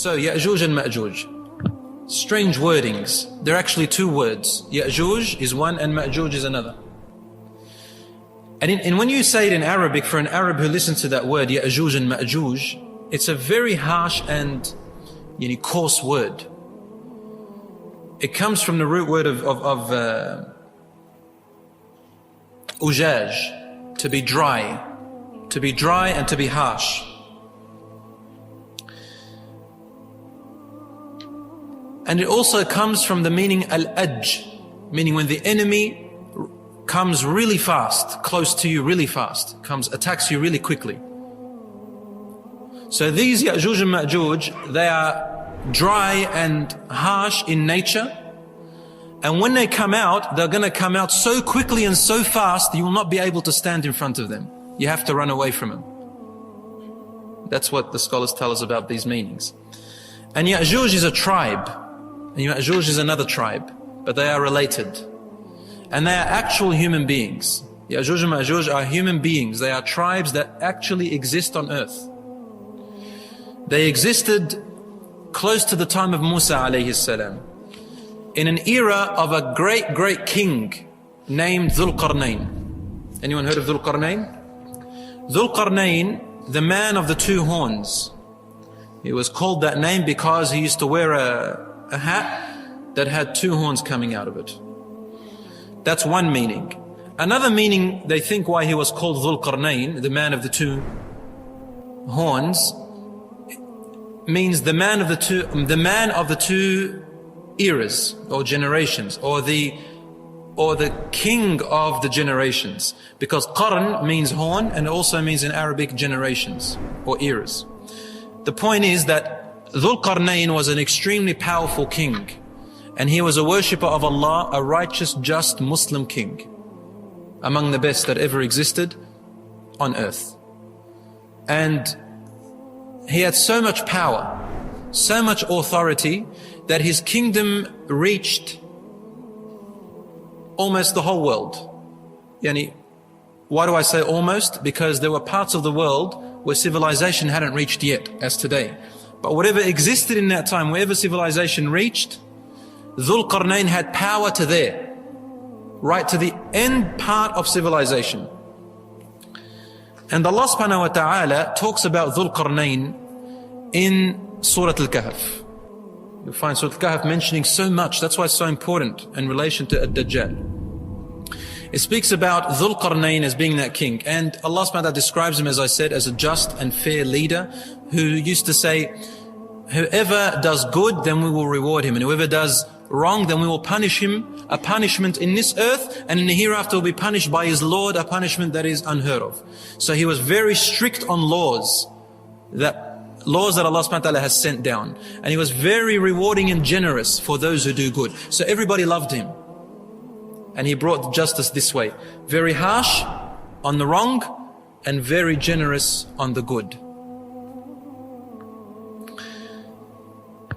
So Ya'juj and Ma'juj, strange wordings. They're actually two words. Ya'juj is one and Ma'juj is another. And when you say it in Arabic, for an Arab who listens to that word, Ya'juj and Ma'juj, it's a very harsh and coarse word. It comes from the root word of ujaj, to be dry and to be harsh. And it also comes from the meaning al-ajj, meaning when the enemy comes really fast, close to you really fast, attacks you really quickly. So these Ya'juj and Ma'juj, they are dry and harsh in nature. And when they come out, they're going to come out so quickly and so fast, you will not be able to stand in front of them. You have to run away from them. That's what the scholars tell us about these meanings. And Ya'juj is a tribe, and Ma'juj is another tribe, but they are related. And they are actual human beings. Ya'juj and Ma'juj are human beings. They are tribes that actually exist on earth. They existed close to the time of Musa alayhi salam, in an era of a great king named Dzulkarnain. Anyone heard of Dzulkarnain? Dzulkarnain, the man of the two horns. He was called that name because he used to wear a hat that had two horns coming out of it. That's one meaning. Another meaning, they think why he was called Dzulkarnain, the man of the two horns, means the man of the two eras or generations, or the king of the generations, because qarn means horn and also means in Arabic generations or eras. The point is that Dzulkarnain was an extremely powerful king, and he was a worshipper of Allah, a righteous, just Muslim king, among the best that ever existed on earth. And he had so much power, so much authority, that his kingdom reached almost the whole world. Why do I say almost? Because there were parts of the world where civilization hadn't reached yet, as today. But whatever existed in that time, wherever civilization reached, Dzulkarnain had power to there, right to the end part of civilization. And Allah subhanahu wa ta'ala talks about Dzulkarnain in Surah Al-Kahf. You'll find Surah Al-Kahf mentioning so much. That's why it's so important in relation to Ad-Dajjal. It speaks about Dzulkarnain as being that king. And Allah subhanahu wa ta'ala describes him, as I said, as a just and fair leader who used to say, whoever does good, then we will reward him. And whoever does wrong, then we will punish him a punishment in this earth, and in the hereafter will be punished by his Lord, a punishment that is unheard of. So he was very strict on laws that Allah subhanahu wa ta'ala has sent down. And he was very rewarding and generous for those who do good. So everybody loved him. And he brought justice this way. Very harsh on the wrong and very generous on the good.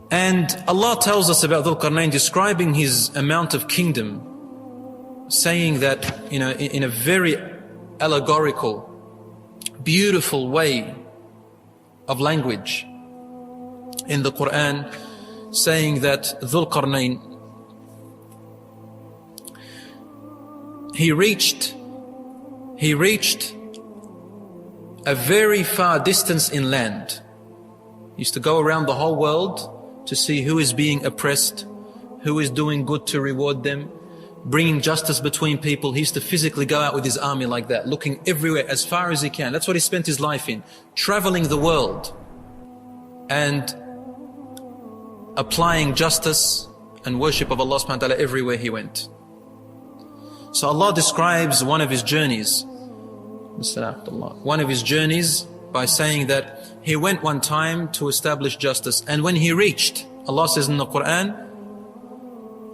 And Allah tells us about Dzulkarnain, describing his amount of kingdom, saying that, in a very allegorical, beautiful way of language in the Quran, saying that Dzulkarnain, he reached a very far distance in land. He used to go around the whole world to see who is being oppressed, who is doing good to reward them, bringing justice between people. He used to physically go out with his army like that, looking everywhere as far as he can. That's what he spent his life in, traveling the world and applying justice and worship of Allah subhanahu wa ta'ala everywhere he went. So Allah describes one of his journeys, by saying that he went one time to establish justice, and when he reached, Allah says in the Quran,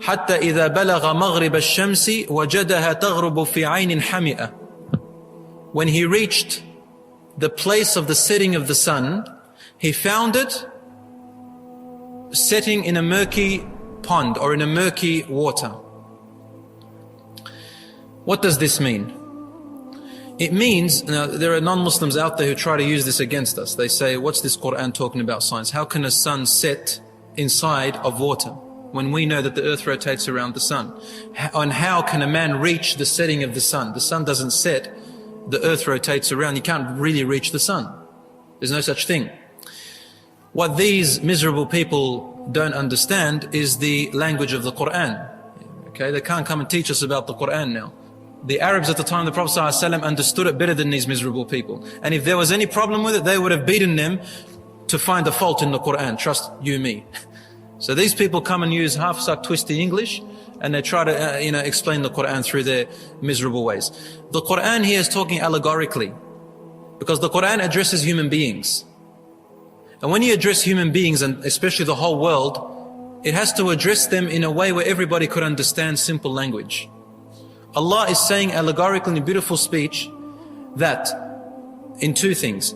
حتى إذا بلغ مغرب الشمس وجدها تغرب في عين حمئة. When he reached the place of the setting of the sun, he found it setting in a murky pond or in a murky water. What does this mean? It means, now there are non-Muslims out there who try to use this against us. They say, what's this Quran talking about science? How can a sun set inside of water when we know that the earth rotates around the sun? And how can a man reach the setting of the sun? The sun doesn't set, the earth rotates around. You can't really reach the sun. There's no such thing. What these miserable people don't understand is the language of the Quran. Okay, they can't come and teach us about the Quran now. The Arabs at the time of the Prophet ﷺ understood it better than these miserable people. And if there was any problem with it, they would have beaten them to find a fault in the Quran. Trust you me. So these people come and use half-suck twisty English, and they try to explain the Quran through their miserable ways. The Quran here is talking allegorically, because the Quran addresses human beings. And when you address human beings, and especially the whole world, it has to address them in a way where everybody could understand simple language. Allah is saying allegorically in beautiful speech that in two things.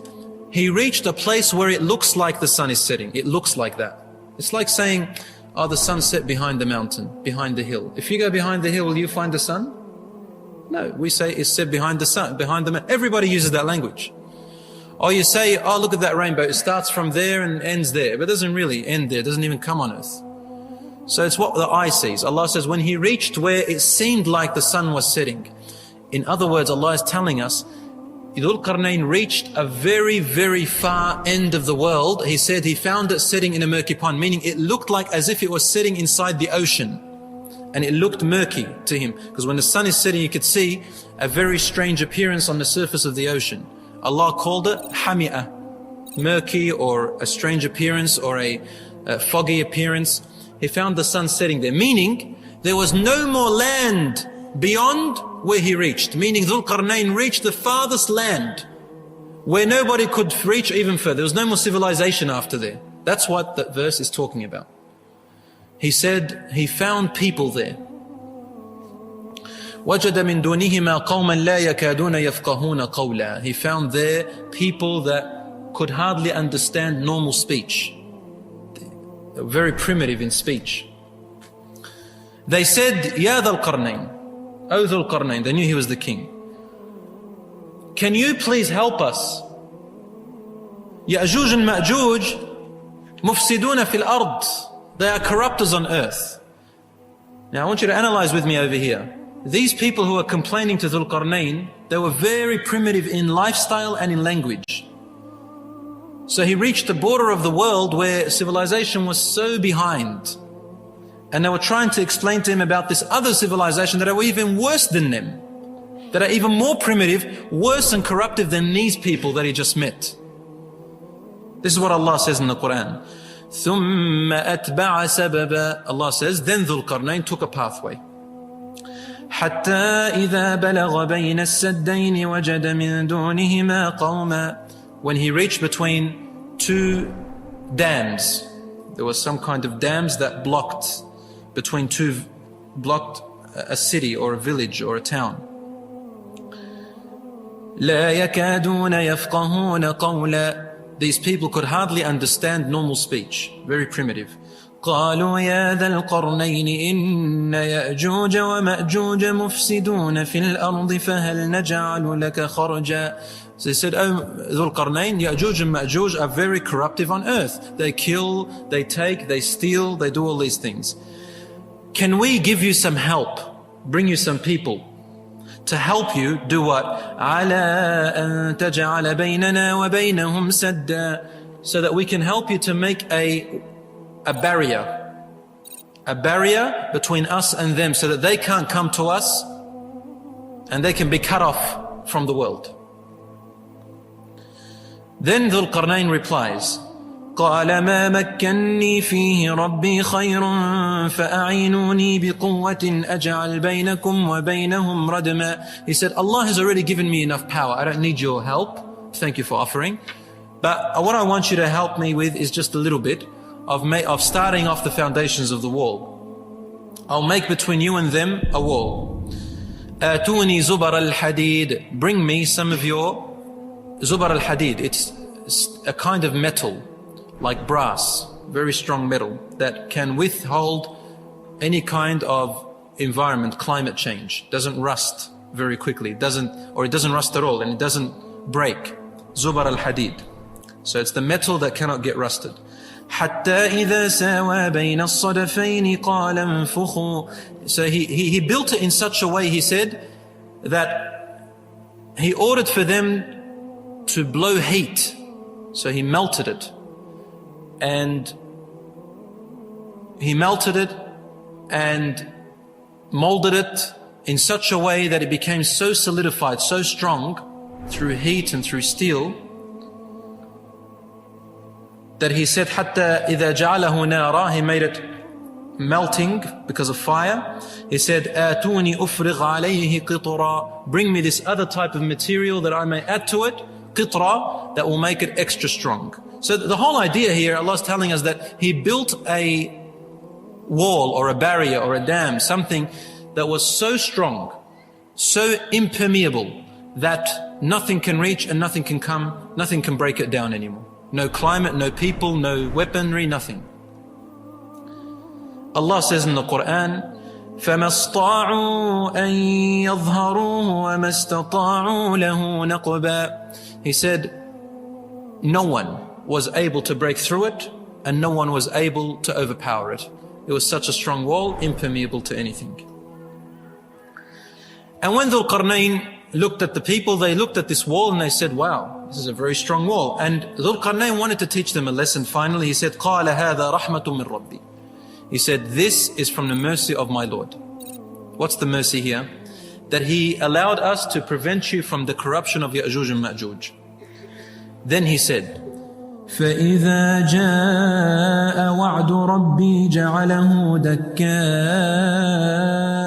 He reached a place where it looks like the sun is setting. It looks like that. It's like saying, oh, the sun set behind the mountain, behind the hill. If you go behind the hill, will you find the sun? No, we say it's set behind the sun, behind the mountain. Everybody uses that language. Or you say, oh, look at that rainbow. It starts from there and ends there. But it doesn't really end there. It doesn't even come on earth. So it's what the eye sees. Allah says, when he reached where it seemed like the sun was setting. In other words, Allah is telling us, Dzulkarnain reached a very, very far end of the world. He said he found it setting in a murky pond, meaning it looked like as if it was setting inside the ocean. And it looked murky to him. Because when the sun is setting, you could see a very strange appearance on the surface of the ocean. Allah called it hami'ah, murky or a strange appearance or a foggy appearance. He found the sun setting there, meaning there was no more land beyond where he reached. Meaning Dzulkarnain reached the farthest land where nobody could reach even further. There was no more civilization after there. That's what that verse is talking about. He said he found people there. وَجَدَ مِن دُونِهِمَا قَوْمًا لَا يَكَادُونَ يَفْقَهُونَ قَوْلًا. He found there people that could hardly understand normal speech. They were very primitive in speech. They said, Ya Dzulkarnain, O Dzulkarnain, they knew he was the king. Can you please help us? Ya'juj and Ma'juj mufsiduna fil ard. They are corruptors on earth. Now I want you to analyze with me over here. These people who are complaining to Dzulkarnain, they were very primitive in lifestyle and in language. So he reached the border of the world where civilization was so behind. And they were trying to explain to him about this other civilization that are even worse than them. That are even more primitive, worse and corruptive than these people that he just met. This is what Allah says in the Quran. ثُمَّ أَتْبَعَ سَبَبًا. Allah says, then Dzulkarnain took a pathway. حَتَّى إِذَا بَلَغَ بَيْنَ السَّدَّيْنِ وَجَدَ مِن دُونِهِمَا قَوْمًا. When he reached between two dams, there was some kind of dams that blocked a city or a village or a town. لا يكادون يفقهون قولا. These people could hardly understand normal speech, very primitive. قالوا يا ذا القرنين إن يأجوج ومأجوج مفسدون في الأرض فهل نجعل لك خرجا. So they said, oh Dzulkarnain, Ya'juj and Ma'juj are very corruptive on earth. They kill, they take, they steal, they do all these things. Can we give you some help, bring you some people to help you do what? عَلَىٰ أَن تَجْعَلَ بَيْنَنَا وَبَيْنَهُمْ سَدًّا. So that we can help you to make a barrier between us and them, so that they can't come to us and they can be cut off from the world. Then Dzulkarnain replies, قال ما مكني فيه ربي خير فأعينوني بقوة أجعل بينكم وبينهم ردما. He said, Allah has already given me enough power. I don't need your help. Thank you for offering. But what I want you to help me with is just a little bit of starting off the foundations of the wall. I'll make between you and them a wall. آتوني زبر الحديد. Bring me some of your Zubar al-Hadid. It's a kind of metal, like brass, very strong metal, that can withhold any kind of environment, climate change, doesn't rust very quickly. It doesn't rust at all, and it doesn't break. Zubar al-hadid. So it's the metal that cannot get rusted. حتى إذا ساوى بين الصدفين قال انفخوا. So he built it in such a way, he said, that he ordered for them to blow heat. So he melted it. And he melted it and molded it in such a way that it became so solidified, so strong through heat and through steel, that he said, حتى إذا جعله نارا, he made it melting because of fire. He said, آتوني أفرغ عليه قطرا, bring me this other type of material that I may add to it, قطرا, that will make it extra strong. So the whole idea here, Allah is telling us that He built a wall or a barrier or a dam, something that was so strong, so impermeable, that nothing can reach and nothing can come, nothing can break it down anymore. No climate, no people, no weaponry, nothing. Allah says in the Quran, فَمَا اسْطَاعُوا أَن يَظْهَرُوهُ وَمَا اسْتَطَاعُوا لَهُ نَقْبًا. He said, no one was able to break through it, and no one was able to overpower it. It was such a strong wall, impermeable to anything. And when Dzulkarnain looked at the people, they looked at this wall and they said, wow, this is a very strong wall. And Dzulkarnain wanted to teach them a lesson. Finally, he said, قَالَ هَذَا رَحْمَةٌ مِّن رَبِّي. He said, this is from the mercy of my Lord. What's the mercy here? That He allowed us to prevent you from the corruption of Ya'juj and Ma'juj. Then He said, فَإِذَا جَاءَ وَعْدُ رَبِّي جَعَلَهُ دَكَّاءَ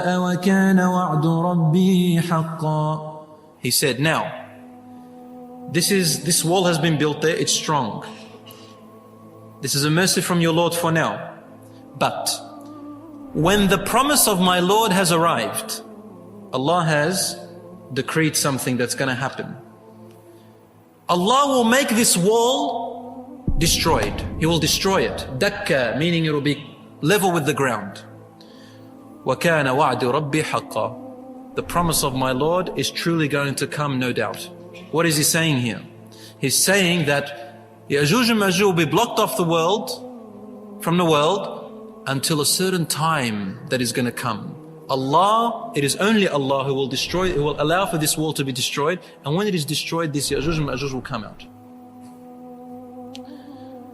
وَكَانَ وَعْدُ رَبِّي حَقًّا. He said, now, this wall has been built there, it's strong. This is a mercy from your Lord for now. But when the promise of my Lord has arrived, Allah has decreed something that's going to happen. Allah will make this wall destroyed. He will destroy it. Dakka, meaning it will be level with the ground. وَكَانَ وَعْدُ رَبِّي حَقًّا. The promise of my Lord is truly going to come, no doubt. What is He saying here? He's saying that Ya'juj and Ma'juj will be blocked off the world, from the world, until a certain time that is going to come. Allah, it is only Allah who will destroy, who will allow for this wall to be destroyed, and when it is destroyed, this Ya'juj and Ma'juj will come out.